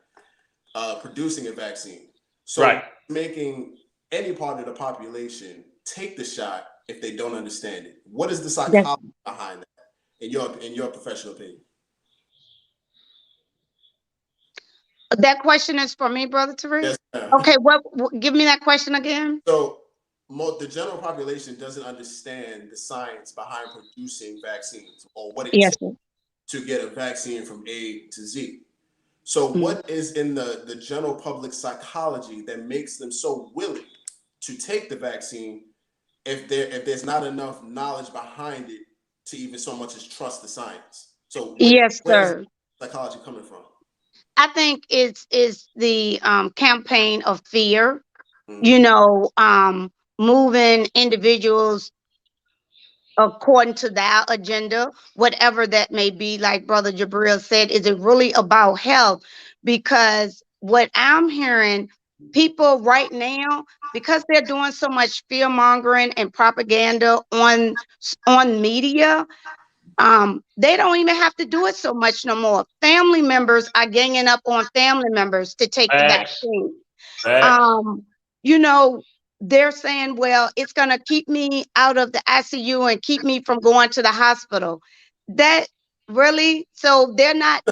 producing a vaccine. So making any part of the population take the shot if they don't understand it. What is the psychology behind that, in your professional opinion? That question is for me, Brother Tariq? Yes, ma'am. Okay, give me that question again. So the general population doesn't understand the science behind producing vaccines, or what it takes to get a vaccine from A to Z. So what is in the general public psychology that makes them so willing to take the vaccine if there's not enough knowledge behind it to even so much as trust the science? So yes, where's psychology coming from? I think it's the campaign of fear, moving individuals according to their agenda, whatever that may be. Like Brother Jabril said, is it really about health? Because what I'm hearing, people right now, because they're doing so much fear mongering and propaganda on media, they don't even have to do it so much no more. Family members are ganging up on family members to take the vaccine. They're saying, well, it's going to keep me out of the ICU and keep me from going to the hospital. That really, so they're not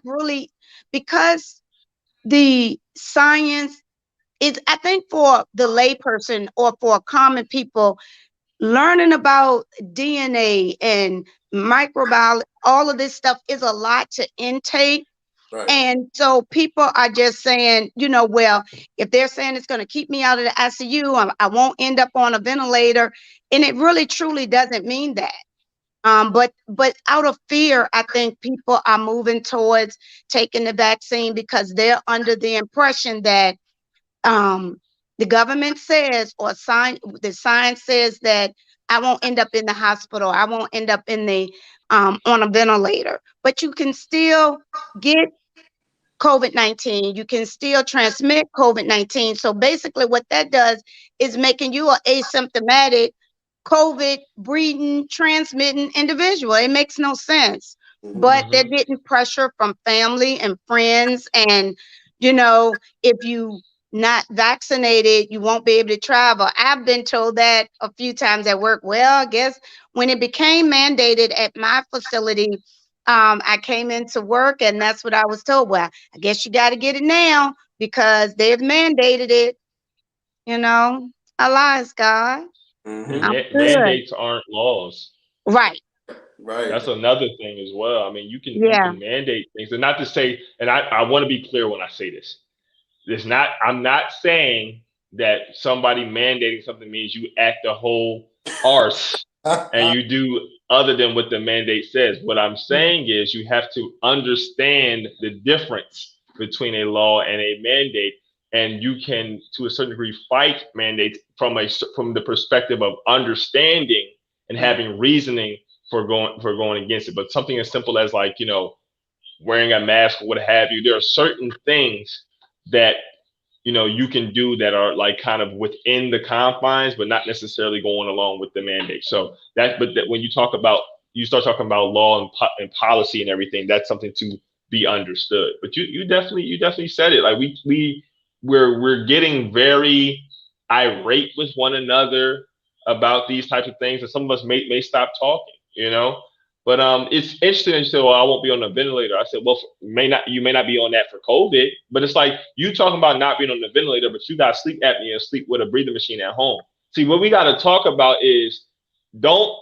really, because the science is, I think for the layperson or for common people, learning about DNA and microbiology, all of this stuff is a lot to intake. And so people are just saying, well, if they're saying it's going to keep me out of the ICU, I won't end up on a ventilator. And it really, truly doesn't mean that. But out of fear, I think people are moving towards taking the vaccine because they're under the impression that the government says, or the science says, that I won't end up in the hospital. I won't end up in the on a ventilator. But you can still get COVID-19. You can still transmit COVID-19. So basically what that does is making you an asymptomatic COVID breeding, transmitting individual. It makes no sense. But they're getting pressure from family and friends. And, if you not vaccinated, you won't be able to travel. I've been told that a few times at work. Well, I guess when it became mandated at my facility, I came into work and that's what I was told. Well, I guess you got to get it now because they've mandated it. Lies, God. Mandates aren't laws. Right. That's another thing as well. I mean, you can mandate things, and not to say, and I want to be clear when I say this. I'm not saying that somebody mandating something means you act a whole arse and you do other than what the mandate says. What I'm saying is you have to understand the difference between a law and a mandate, and you can, to a certain degree, fight mandates from the perspective of understanding and having reasoning for going against it. But something as simple as, like, wearing a mask or what have you, there are certain things that you can do that are like kind of within the confines, but not necessarily going along with the mandate. So when you start talking about law and policy and everything, that's something to be understood. But you definitely said it. Like we're getting very irate with one another about these types of things, and some of us may stop talking, you know. But it's interesting. You said, "Well, I won't be on the ventilator." I said, "Well, you may not be on that for COVID, but it's like you talking about not being on the ventilator, but you got sleep apnea and sleep with a breathing machine at home." See, what we got to talk about is don't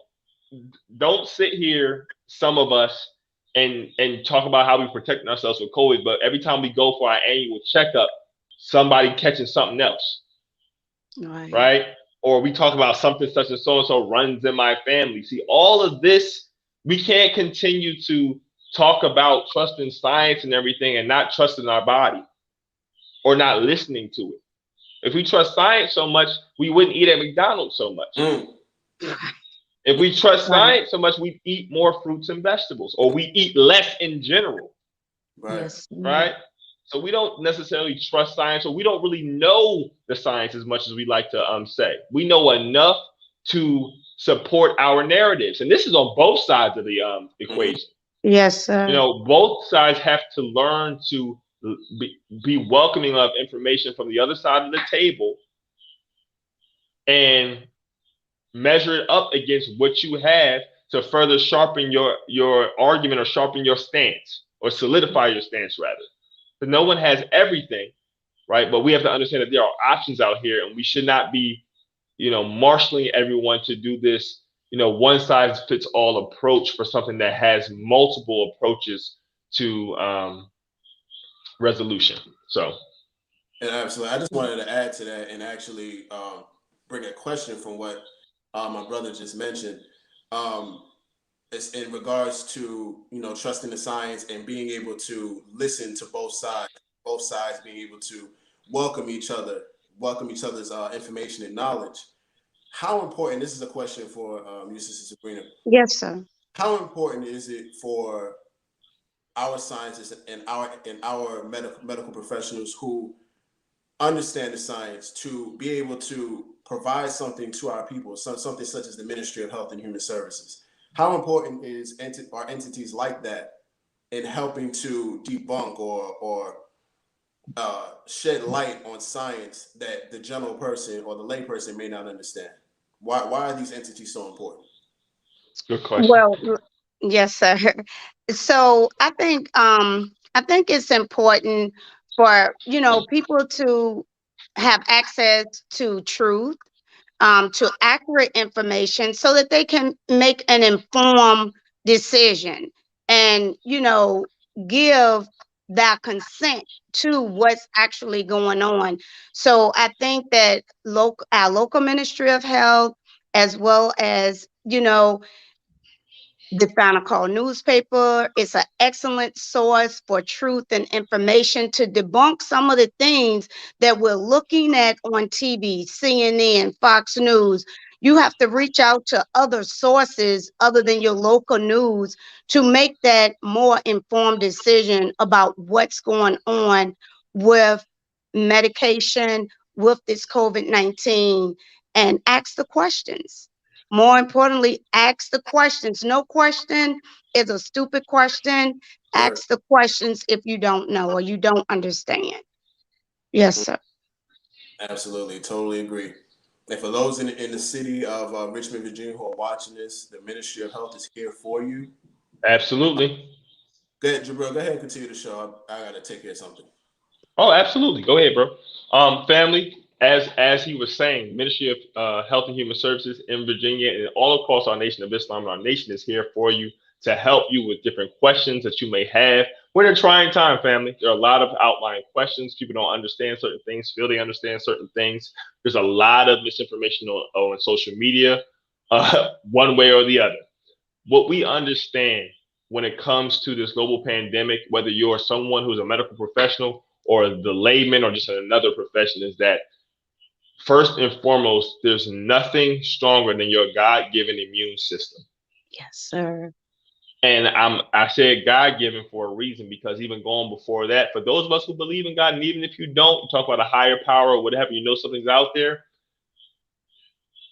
sit here, some of us, and talk about how we protecting ourselves with COVID, but every time we go for our annual checkup, somebody catching something else, right? Or we talk about something such as so and so runs in my family. See, all of this, we can't continue to talk about trusting science and everything and not trusting our body or not listening to it. If we trust science so much, we wouldn't eat at McDonald's so much. If we trust science so much, we eat more fruits and vegetables, or we eat less in general. Right? So we don't necessarily trust science, or we don't really know the science as much as we like to say. We know enough to support our narratives, and this is on both sides of the equation. Yes, sir. You know, both sides have to learn to be welcoming of information from the other side of the table and measure it up against what you have to further sharpen your argument or sharpen your stance or solidify your stance rather. But no one has everything, right? But we have to understand that there are options out here, and we should not be, marshaling everyone to do this, one size fits all approach for something that has multiple approaches to resolution. So, and absolutely, I just wanted to add to that and actually bring a question from what my brother just mentioned. It's in regards to trusting the science and being able to listen to both sides being able to welcome each other's information and knowledge. How important, this is a question for you, Sister Sabrina. Yes, sir. How important is it for our scientists and our medical professionals who understand the science to be able to provide something to our people, something such as the Ministry of Health and Human Services? How important are entities like that in helping to debunk or shed light on science that the general person or the lay person may not understand? Why are these entities so important? Good question. Well, yes, sir. So I think it's important for people to have access to truth, to accurate information, so that they can make an informed decision and give that consent to what's actually going on. So I think that our local Ministry of Health, as well as the Biomedical newspaper is an excellent source for truth and information to debunk some of the things that we're looking at on TV, CNN, Fox News. You have to reach out to other sources other than your local news to make that more informed decision about what's going on with medication, with this COVID-19, and ask the questions. More importantly, ask the questions. No question is a stupid question. Right. Ask the questions if you don't know or you don't understand. Yes, sir. Absolutely, totally agree. And for those in the city of Richmond, Virginia, who are watching this, the Ministry of Health is here for you. Absolutely. Go ahead, Jabril. Go ahead and continue the show. I gotta take care of something. Oh, absolutely. Go ahead, bro. Family, as he was saying, Ministry of Health and Human Services in Virginia and all across our nation of Islam, and our nation is here for you to help you with different questions that you may have. We're in a trying time, family. There are a lot of outlying questions. People don't understand certain things, feel they understand certain things. There's a lot of misinformation on social media, one way or the other. What we understand when it comes to this global pandemic, whether you're someone who's a medical professional or the layman or just another profession, is that first and foremost, there's nothing stronger than your God-given immune system. Yes, sir. And I said God-given for a reason, because even going before that, for those of us who believe in God, and even if you don't, you talk about a higher power or whatever, something's out there.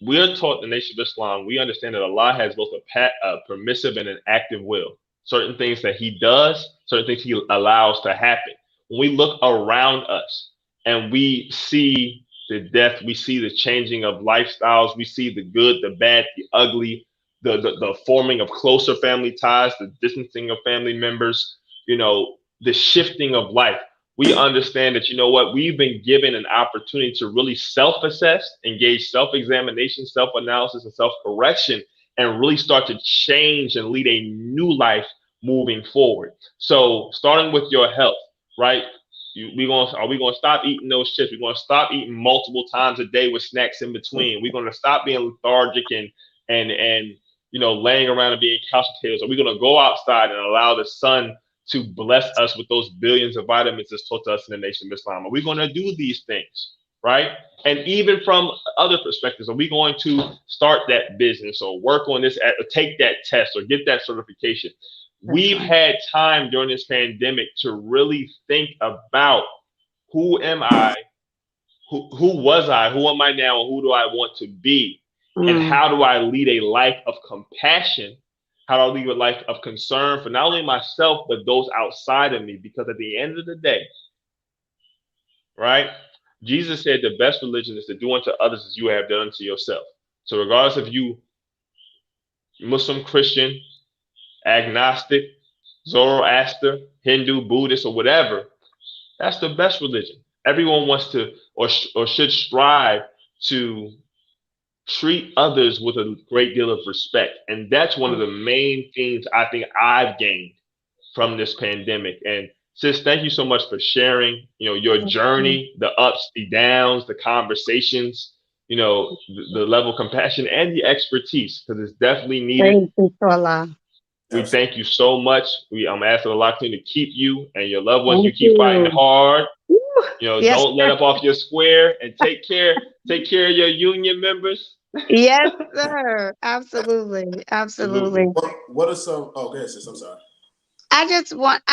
We're taught the Nation of Islam. We understand that Allah has both a permissive and an active will. Certain things that He does certain things he allows to happen. When we look around us and we see the death, we see the changing of lifestyles, we see the good, the bad, the ugly, the forming of closer family ties, the distancing of family members, the shifting of life. We understand that, what, we've been given an opportunity to really self-assess, engage self-examination, self-analysis, and self-correction, and really start to change and lead a new life moving forward. So starting with your health, right? Are we gonna stop eating those chips? We're gonna stop eating multiple times a day with snacks in between. We're gonna stop being lethargic and laying around and being couch potatoes. Are we gonna go outside and allow the sun to bless us with those billions of vitamins that's taught to us in the Nation of Islam? Are we gonna do these things, right? And even from other perspectives, are we going to start that business or work on this, or take that test or get that certification? We've had time during this pandemic to really think about, who am I? Who was I? Who am I now? And who do I want to be? And how do I lead a life of compassion? How do I lead a life of concern for not only myself, but those outside of me? Because at the end of the day, right? Jesus said the best religion is to do unto others as you have done unto yourself. So regardless of you, Muslim, Christian, agnostic, Zoroaster, Hindu, Buddhist, or whatever, that's the best religion. Everyone wants to or should strive to treat others with a great deal of respect. And that's one of the main things I think I've gained from this pandemic. And sis, thank you so much for sharing, your journey, the ups, the downs, the conversations, the level of compassion and the expertise, because it's definitely needed. We thank you so much. I'm asking Allah to keep you and your loved ones. You keep fighting hard. Yes, don't let up off your square, and take care of your union members. Yes, sir. Absolutely. Absolutely. What are some? Oh, go ahead, sis. I'm sorry. I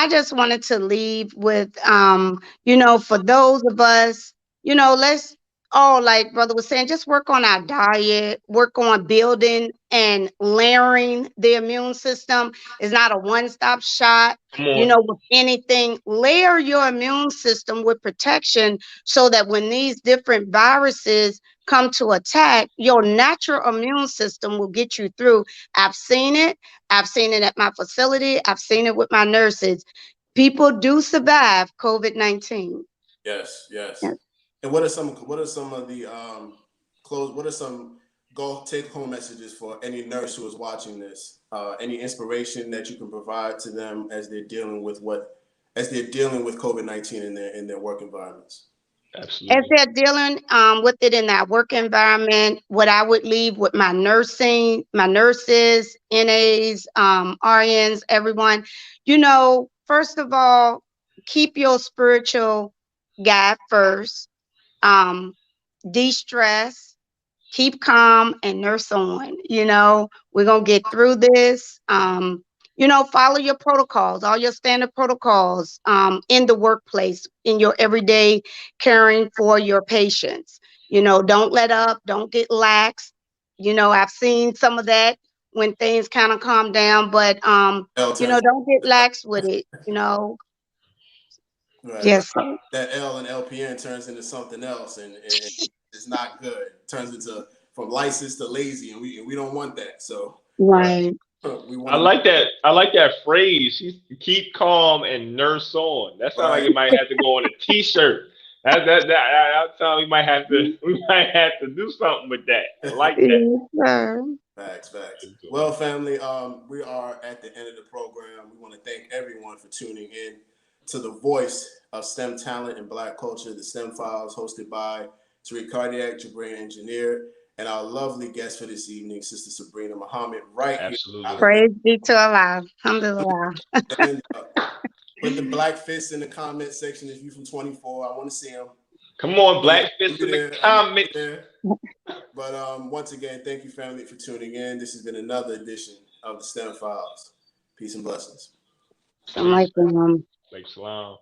just wanted to leave with for those of us, let's all, like brother was saying, just work on our diet, work on building and layering the immune system. Is not a one-stop shot. Come on. With anything, layer your immune system with protection so that when these different viruses come to attack, your natural immune system will get you through. I've seen it. I've seen it at my facility. I've seen it with my nurses. People do survive COVID-19. Yes. And what are some of the what are some take home messages for any nurse who is watching this? Any inspiration that you can provide to them as they're dealing with COVID-19 in their work environments? Absolutely. As they're dealing with it in that work environment, what I would leave with my nurses, NAs, RNs, everyone, first of all, keep your spiritual guide first. De-stress, keep calm, and nurse on. We're going to get through this. Follow your protocols, all your standard protocols in the workplace, in your everyday caring for your patients. Don't let up, don't get lax. I've seen some of that when things kind of calm down, but don't get lax with it. Right. Yes. That L and LPN turns into something else, and it's not good. It turns into from license to lazy, and we don't want that. So right. I like that phrase. Keep calm and nurse on. That sounds like it might have to go on a T-shirt. I'm telling you, we might have to do something with that. I like that. Facts. Well, family, we are at the end of the program. We want to thank everyone for tuning in to the voice of STEM talent and Black culture, the STEM Files, hosted by Tariq, Jabrilliant engineer, and our lovely guest for this evening, Sister Sabrina Muhammad, right Absolutely. here. Praise be to Allah. Alhamdulillah. And put the black fists in the comment section if you from 24. I want to see them. Come on, black fists in the comments. But once again, thank you, family, for tuning in. This has been another edition of the STEM Files. Peace and blessings. Assalamu alaikum. Salam.